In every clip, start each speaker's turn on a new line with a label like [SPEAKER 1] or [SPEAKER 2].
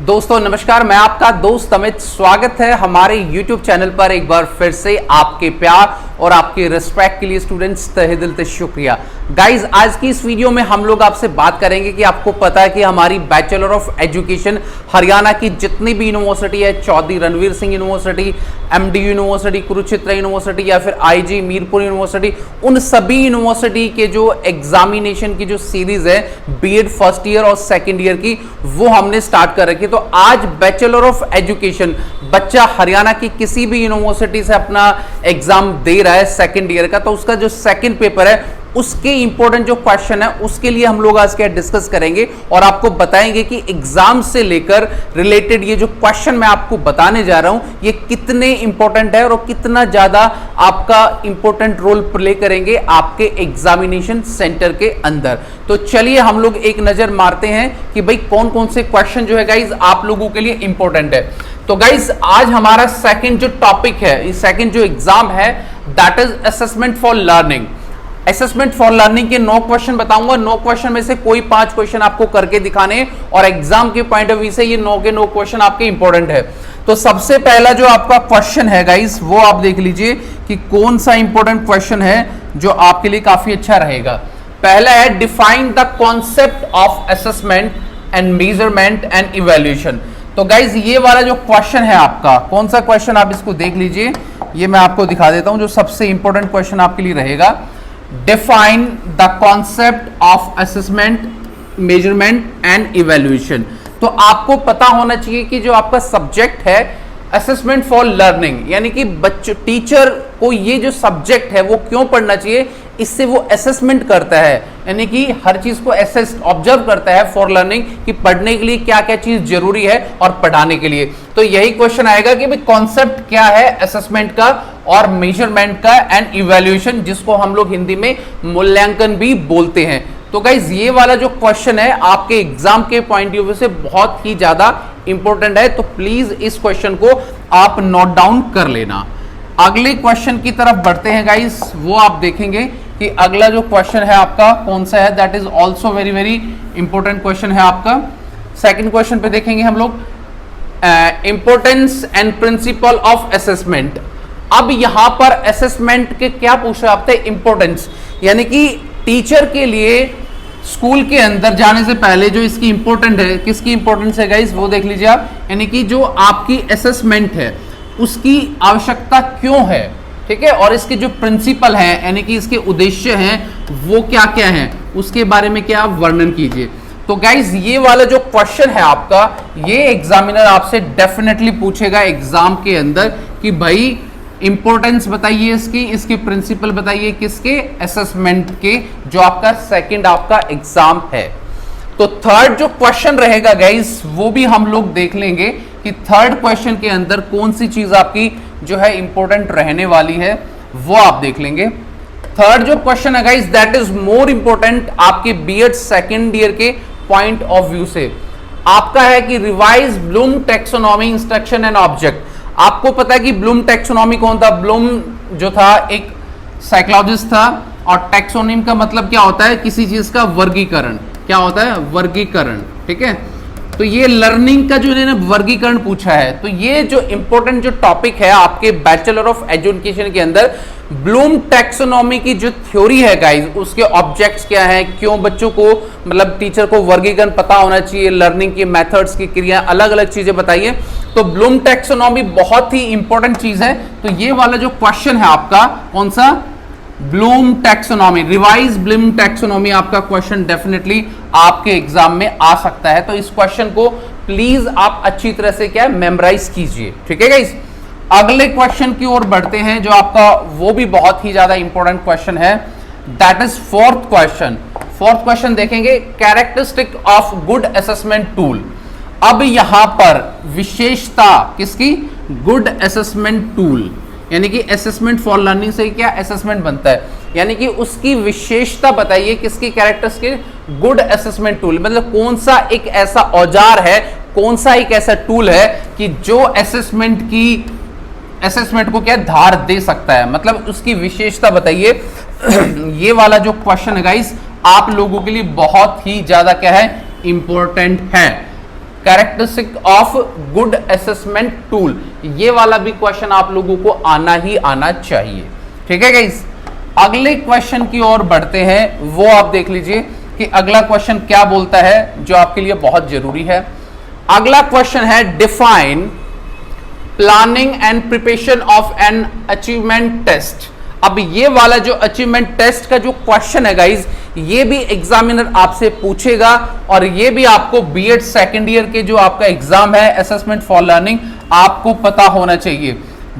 [SPEAKER 1] दोस्तों नमस्कार, मैं आपका दोस्त अमित। स्वागत है हमारे YouTube चैनल पर एक बार फिर से। आपके प्यार और आपके रिस्पेक्ट के लिए स्टूडेंट्स तहे दिल से शुक्रिया। गाइज, आज की इस वीडियो में हम लोग आपसे बात करेंगे कि आपको पता है कि हमारी बैचलर ऑफ एजुकेशन हरियाणा की जितनी भी यूनिवर्सिटी है, Chaudhary Ranbir Singh university, MD university, Kurukshetra university या फिर IG मीरपुर यूनिवर्सिटी, उन सभी यूनिवर्सिटी के जो एग्जामिनेशन की जो सीरीज है बीएड फर्स्ट ईयर और सेकेंड ईयर की, वो हमने स्टार्ट कर रखी है। तो आज बैचलर ऑफ एजुकेशन बच्चा हरियाणा की किसी भी यूनिवर्सिटी से अपना एग्जाम दे रहा है सेकेंड ईयर का, तो उसका जो सेकेंड पेपर है उसके इंपॉर्टेंट जो क्वेश्चन है उसके लिए हम लोग आज क्या डिस्कस करेंगे और आपको बताएंगे कि एग्जाम से लेकर रिलेटेड ये जो क्वेश्चन मैं आपको बताने जा रहा हूं ये कितने इंपॉर्टेंट है और कितना ज्यादा आपका इंपॉर्टेंट रोल प्ले करेंगे आपके एग्जामिनेशन सेंटर के अंदर। तो चलिए हम लोग एक नजर मारते हैं कि भाई कौन कौन से क्वेश्चन जो है गाइज आप लोगों के लिए इंपॉर्टेंट है। तो गाइज आज हमारा सेकेंड जो टॉपिक है, सेकेंड जो एग्जाम है, that is assessment for learning. Assessment for learning के 9 क्वेश्चन बताऊंगा। 9 क्वेश्चन में से कोई 5 क्वेश्चन आपको करके दिखाने और एग्जाम के पॉइंट ऑफ व्यू से ये 9 के 9 क्वेश्चन आपके इंपॉर्टेंट है। तो सबसे पहला जो आपका क्वेश्चन है गाइस, वो आप देख लीजिए कि कौन सा इंपॉर्टेंट क्वेश्चन है जो आपके लिए काफी अच्छा रहेगा। पहला है define the concept of assessment and measurement and evaluation. तो गाइज ये वाला जो क्वेश्चन है आपका, कौन सा क्वेश्चन, आप इसको देख लीजिए। ये मैं आपको दिखा देता हूं जो सबसे इंपॉर्टेंट क्वेश्चन आपके लिए रहेगा। Define the concept of assessment, measurement and evaluation। तो आपको पता होना चाहिए कि जो आपका सब्जेक्ट है असेसमेंट फॉर लर्निंग, यानी कि बच्चों टीचर को ये जो सब्जेक्ट है वो क्यों पढ़ना चाहिए, इससे वो असेसमेंट करता है, यानी कि हर चीज को असेस ऑब्जर्व करता है फॉर लर्निंग कि पढ़ने के लिए क्या क्या चीज जरूरी है और पढ़ाने के लिए। तो यही क्वेश्चन आएगा कि भाई कॉन्सेप्ट क्या है असेसमेंट का और मेजरमेंट का एंड इवैल्यूएशन, जिसको हम लोग हिंदी में मूल्यांकन भी बोलते हैं। तो गाइज ये वाला जो क्वेश्चन है आपके एग्जाम के पॉइंट ऑफ व्यू से बहुत ही ज्यादा इंपॉर्टेंट है, तो प्लीज इस क्वेश्चन को आप नोट डाउन कर लेना। अगले क्वेश्चन की तरफ बढ़ते हैं गाइज। वो आप देखेंगे कि अगला जो क्वेश्चन है आपका कौन सा है, that is also very very important question है आपका। सेकेंड क्वेश्चन पे देखेंगे हम लोग importance and principle of assessment. अब यहां पर असेसमेंट के क्या पूछ रहे आपसे, इंपॉर्टेंस, यानी कि टीचर के लिए स्कूल के अंदर जाने से पहले जो इसकी इंपॉर्टेंट है, किसकी इंपॉर्टेंस है गाइस, वो देख लीजिए आप। यानी कि जो आपकी असेसमेंट है उसकी आवश्यकता क्यों है, ठीक है, और इसके जो प्रिंसिपल हैं यानी कि इसके उद्देश्य हैं वो क्या क्या हैं, उसके बारे में क्या आप वर्णन कीजिए। तो गाइज ये वाला जो क्वेश्चन है आपका, ये एग्जामिनर आपसे डेफिनेटली पूछेगा एग्जाम के अंदर कि भाई इंपॉर्टेंस बताइए इसकी प्रिंसिपल बताइए, किसके, असेसमेंट के, जो आपका सेकंड आपका एग्जाम है। तो थर्ड जो क्वेश्चन रहेगा गाइस, वो भी हम लोग देख लेंगे कि थर्ड क्वेश्चन के अंदर कौन सी चीज आपकी जो है इंपॉर्टेंट रहने वाली है, वो आप देख लेंगे। थर्ड जो क्वेश्चन है guys, that is more important आपके बीएड सेकेंड ईयर के पॉइंट ऑफ व्यू से। आपका है कि revise Bloom taxonomy instruction and object. आपको पता है कि ब्लूम टैक्सोनॉमी कौन था, ब्लूम जो था एक साइकोलॉजिस्ट था, और टैक्सोनॉमी का मतलब क्या होता है, किसी चीज का वर्गीकरण। क्या होता है, वर्गीकरण, ठीक है। तो ये लर्निंग का जो इन्होंने वर्गीकरण पूछा है, तो ये जो इंपॉर्टेंट जो टॉपिक है आपके बैचलर ऑफ एजुकेशन के अंदर, ब्लूम टैक्सोनॉमी की जो थ्योरी है गाइस, उसके ऑब्जेक्ट्स क्या है, क्यों बच्चों को मतलब टीचर को वर्गीकरण पता होना चाहिए, लर्निंग की मेथड्स की क्रिया, अलग अलग चीजें बताइए। तो ब्लूम टैक्सोनॉमी बहुत ही इंपॉर्टेंट चीज है। तो ये वाला जो क्वेश्चन है आपका कौन सा, Bloom taxonomy, revise Bloom taxonomy आपका क्वेश्चन डेफिनेटली आपके एग्जाम में आ सकता है। तो इस क्वेश्चन को प्लीज आप अच्छी तरह से क्या मेमोराइज कीजिए, ठीक है गाइस। अगले क्वेश्चन की ओर बढ़ते हैं जो आपका वो भी बहुत ही ज्यादा इंपॉर्टेंट क्वेश्चन है, that is fourth question. Fourth question देखेंगे, characteristic of good assessment tool. अब यहां पर विशेषता किसकी, गुड असेसमेंट टूल, यानी कि असेसमेंट फॉर लर्निंग से क्या असेसमेंट बनता है, यानी कि उसकी विशेषता बताइए, किसकी कैरेक्टरिस्टिक, गुड असेसमेंट टूल। मतलब कौन सा एक ऐसा औजार है, कौन सा एक ऐसा टूल है कि जो असेसमेंट को क्या धार दे सकता है, मतलब उसकी विशेषता बताइए। ये वाला जो क्वेश्चन है गाइस आप लोगों के लिए बहुत ही ज्यादा क्या है, इंपॉर्टेंट है। Characteristic of good assessment tool, ये वाला भी क्वेश्चन आप लोगों को आना ही आना चाहिए। ठीक है गाइस, अगले क्वेश्चन की ओर बढ़ते हैं, वो आप देख लीजिए कि अगला क्वेश्चन क्या बोलता है, जो आपके लिए बहुत जरूरी है। अगला क्वेश्चन है define planning and preparation of an achievement test. अब ये वाला जो अचीवमेंट टेस्ट का जो क्वेश्चन है गाइज, ये भी एग्जामिनर आपसे पूछेगा और ये भी आपको बीएड सेकेंड ईयर के जो आपका एग्जाम है असेसमेंट फॉर लर्निंग, आपको पता होना चाहिए।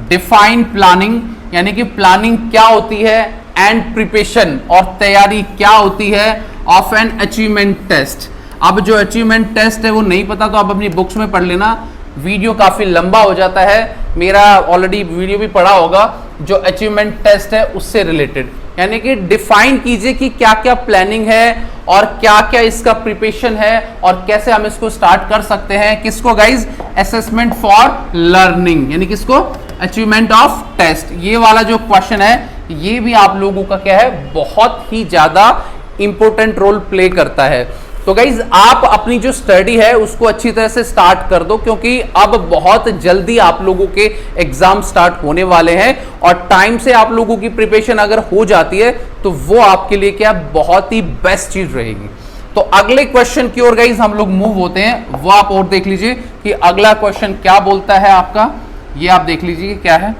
[SPEAKER 1] डिफाइन प्लानिंग यानी कि प्लानिंग क्या होती है, एंड प्रिपरेशन और तैयारी क्या होती है ऑफ एन अचीवमेंट टेस्ट। अब जो अचीवमेंट टेस्ट है वो नहीं पता तो आप अपनी बुक्स में पढ़ लेना, वीडियो काफी लंबा हो जाता है, मेरा ऑलरेडी वीडियो भी पढ़ा होगा जो अचीवमेंट टेस्ट है उससे रिलेटेड। यानी कि डिफाइन कीजिए कि क्या क्या प्लानिंग है और क्या क्या इसका प्रिपरेशन है और कैसे हम इसको स्टार्ट कर सकते हैं। किसको गाइज, असेसमेंट फॉर लर्निंग, यानी किसको, अचीवमेंट ऑफ टेस्ट। ये वाला जो क्वेश्चन है ये भी आप लोगों का क्या है, बहुत ही ज्यादा इंपॉर्टेंट रोल प्ले करता है। तो गाइज आप अपनी जो स्टडी है उसको अच्छी तरह से स्टार्ट कर दो, क्योंकि अब बहुत जल्दी आप लोगों के एग्जाम स्टार्ट होने वाले हैं और टाइम से आप लोगों की प्रिपरेशन अगर हो जाती है तो वो आपके लिए क्या बहुत ही बेस्ट चीज रहेगी। तो अगले क्वेश्चन की ओर गाइज हम लोग मूव होते हैं, वो आप और देख लीजिए कि अगला क्वेश्चन क्या बोलता है आपका, ये आप देख लीजिए क्या है।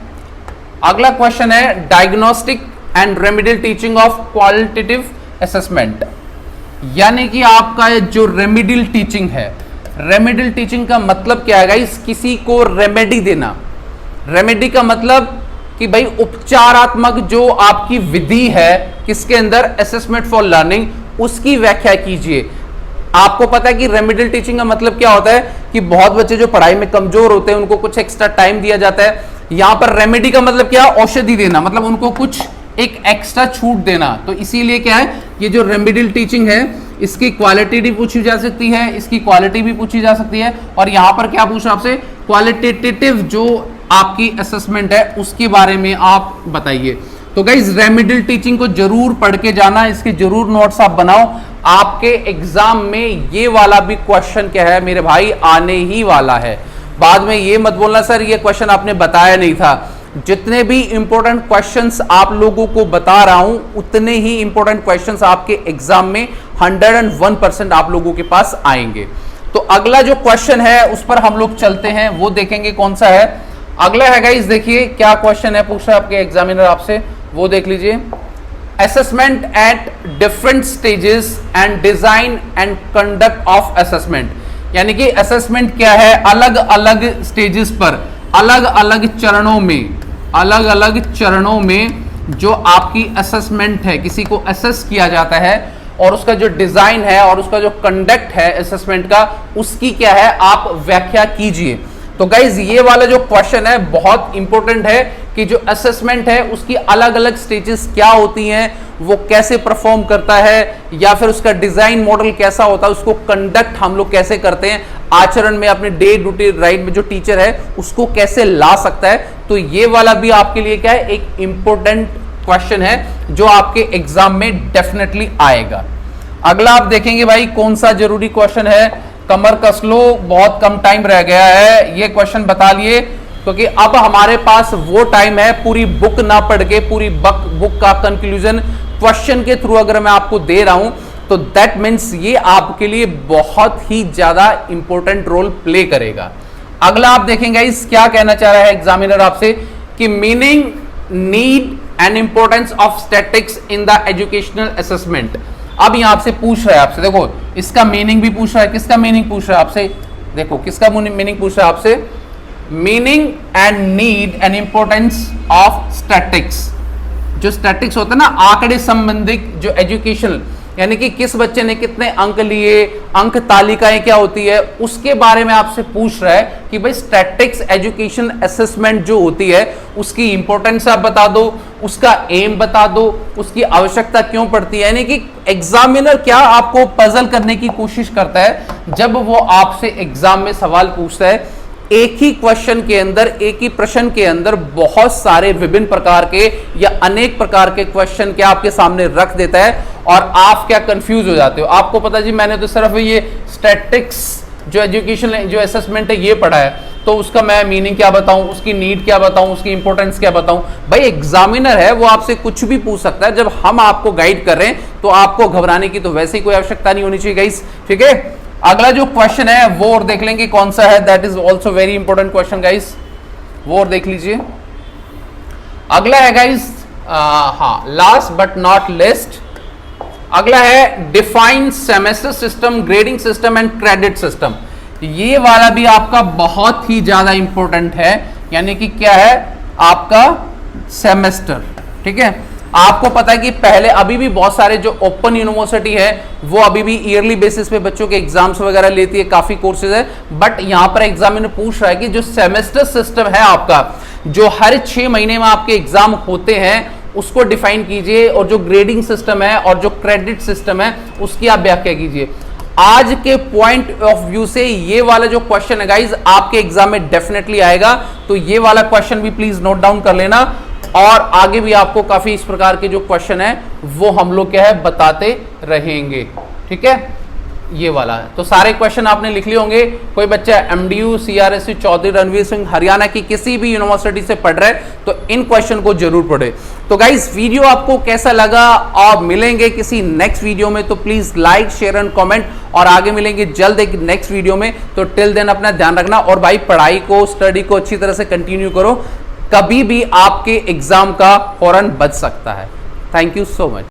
[SPEAKER 1] अगला क्वेश्चन है diagnostic and remedial teaching of qualitative assessment. यानी कि आपका जो रेमेडियल टीचिंग है, रेमेडियल टीचिंग का मतलब क्या है गाइस, किसी को रेमेडी देना। रेमेडी का मतलब कि भाई उपचारात्मक जो आपकी विधि है किसके अंदर, असेसमेंट फॉर लर्निंग, उसकी व्याख्या कीजिए। आपको पता है कि रेमेडियल टीचिंग का मतलब क्या होता है कि बहुत बच्चे जो पढ़ाई में कमजोर होते हैं उनको कुछ एक्स्ट्रा टाइम दिया जाता है। यहां पर रेमेडी का मतलब क्या, औषधि देना, मतलब उनको कुछ एक एक्स्ट्रा छूट देना। तो इसीलिए क्या है, ये जो रेमेडियल टीचिंग है इसकी क्वालिटी भी पूछी जा सकती है, इसकी क्वालिटी भी पूछी जा सकती है, और यहां पर क्या पूछा आपसे, क्वालिटेटिव जो आपकी असेसमेंट है उसके बारे में आप बताइए। तो गाइज रेमेडियल टीचिंग को जरूर पढ़ के जाना, इसके जरूर नोट्स आप बनाओ। आपके एग्जाम में ये वाला भी क्वेश्चन क्या है मेरे भाई, आने ही वाला है। बाद में ये मत बोलना सर ये क्वेश्चन आपने बताया नहीं था। जितने भी इंपॉर्टेंट क्वेश्चंस आप लोगों को बता रहा हूं उतने ही इंपॉर्टेंट क्वेश्चंस आपके एग्जाम में 101% आप लोगों के पास आएंगे। तो अगला जो क्वेश्चन है उस पर हम लोग चलते हैं, वो देखेंगे कौन सा है। अगला है गाइस, देखिए क्या क्वेश्चन है, पूछ रहा है आपके एग्जामिनर आपसे, वो देख लीजिए। Assessment at different stages and design and conduct of assessment. यानी कि असेसमेंट क्या है, अलग अलग स्टेजेस पर, अलग अलग चरणों में जो आपकी असेसमेंट है, किसी को असेस किया जाता है और उसका जो डिजाइन है और उसका जो कंडक्ट है असेसमेंट का, उसकी क्या है आप व्याख्या कीजिए। तो गाइज ये वाला जो क्वेश्चन है बहुत इंपॉर्टेंट है कि जो असेसमेंट है उसकी अलग अलग स्टेजेस क्या होती हैं, वो कैसे परफॉर्म करता है, या फिर उसका डिजाइन मॉडल कैसा होता है, उसको कंडक्ट हम लोग कैसे करते हैं आचरण में, अपने डे टू डे लाइफ में जो टीचर है उसको कैसे ला सकता है। तो ये वाला भी आपके लिए क्या है, एक इंपॉर्टेंट क्वेश्चन है जो आपके एग्जाम में डेफिनेटली आएगा। अगला आप देखेंगे भाई कौन सा जरूरी क्वेश्चन है, कमर कस लो, बहुत कम टाइम रह गया है, ये क्वेश्चन बता लिए, क्योंकि अब हमारे पास वो टाइम है पूरी बुक ना पढ़ के, पूरी बुक का कंक्लूजन क्वेश्चन के थ्रू अगर मैं आपको दे रहा हूं तो दैट मीन्स ये आपके लिए बहुत ही ज्यादा इंपॉर्टेंट रोल प्ले करेगा। अगला आप देखेंगे इस क्या कहना चाह रहा है एग्जामिनर आपसे कि meaning, need and importance of statics in the educational assessment. अब यहां आपसे पूछ रहा है, आपसे देखो इसका मीनिंग भी पूछ रहा है, किसका मीनिंग पूछ रहा है आपसे, देखो किसका मीनिंग पूछ रहा है आपसे, meaning and need and importance of statics. जो स्टैटिक्स होता है ना, आंकड़े संबंधित जो एजुकेशन, यानी कि किस बच्चे ने कितने अंक लिए, अंक तालिकाएं क्या होती है, उसके बारे में आपसे पूछ रहा है कि भाई स्टैटिक्स एजुकेशन असेसमेंट जो होती है उसकी इंपॉर्टेंस आप बता दो, उसका एम बता दो, उसकी आवश्यकता क्यों पड़ती है। यानी कि एग्जामिनर क्या आपको पजल करने की कोशिश करता है जब वो आपसे एग्जाम में सवाल पूछता है। एक ही क्वेश्चन के अंदर, एक ही प्रश्न के अंदर बहुत सारे विभिन्न प्रकार के या अनेक प्रकार के क्वेश्चन क्या आपके सामने रख देता है और आप क्या कंफ्यूज हो जाते हो। आपको पता जी मैंने तो सिर्फ ये स्टैटिक्स जो एजुकेशन जो असेसमेंट है ये पढ़ा है, तो उसका मैं मीनिंग क्या बताऊं, उसकी नीड क्या बताऊं, उसकी इंपॉर्टेंस क्या बताऊं। भाई एग्जामिनर है, वो आपसे कुछ भी पूछ सकता है। जब हम आपको गाइड कर रहे हैं तो आपको घबराने की तो वैसे ही कोई आवश्यकता नहीं होनी चाहिए गाइस, ठीक है। अगला जो क्वेश्चन है वो और देख लेंगे कौन सा है, that is also very important question guys, वो और देख लीजिए। अगला है गाइस, हाँ लास्ट बट नॉट लिस्ट, अगला है define semester system, grading system and credit system. ये वाला भी आपका बहुत ही ज्यादा इंपॉर्टेंट है, यानी कि क्या है आपका सेमेस्टर, ठीक है। आपको पता है कि पहले अभी भी बहुत सारे जो ओपन यूनिवर्सिटी है वो अभी भी ईयरली बेसिस पे बच्चों के एग्जाम्स वगैरह लेती है, काफी कोर्सेज है, बट यहां पर एग्जामिनर पूछ रहा है कि जो सेमेस्टर सिस्टम है आपका, जो हर 6 महीने में आपके एग्जाम होते हैं उसको डिफाइन कीजिए, और जो ग्रेडिंग सिस्टम है और जो क्रेडिट सिस्टम है उसकी आप व्याख्या कीजिए। आज के पॉइंट ऑफ व्यू से ये वाला जो क्वेश्चन है गाइज आपके एग्जाम में डेफिनेटली आएगा, तो ये वाला क्वेश्चन भी प्लीज नोट डाउन कर लेना, और आगे भी आपको काफी इस प्रकार के जो क्वेश्चन है वो हम लोग क्या है बताते रहेंगे, ठीक है। ये वाला है, तो सारे क्वेश्चन आपने लिख लिए होंगे। कोई बच्चा एमडीयू, सीआरएसयू, चौधरी रणवीर सिंह, हरियाणा की किसी भी यूनिवर्सिटी से पढ़ रहे हैं तो इन क्वेश्चन को जरूर पढ़े। तो गाइस वीडियो आपको कैसा लगा, और मिलेंगे किसी नेक्स्ट वीडियो में, तो please like share and comment, और आगे मिलेंगे जल्द एक नेक्स्ट वीडियो में। तो टिल देन अपना ध्यान रखना, और भाई पढ़ाई को, स्टडी को अच्छी तरह से कंटिन्यू करो, कभी भी आपके एग्जाम का फौरन बच सकता है। Thank you so much.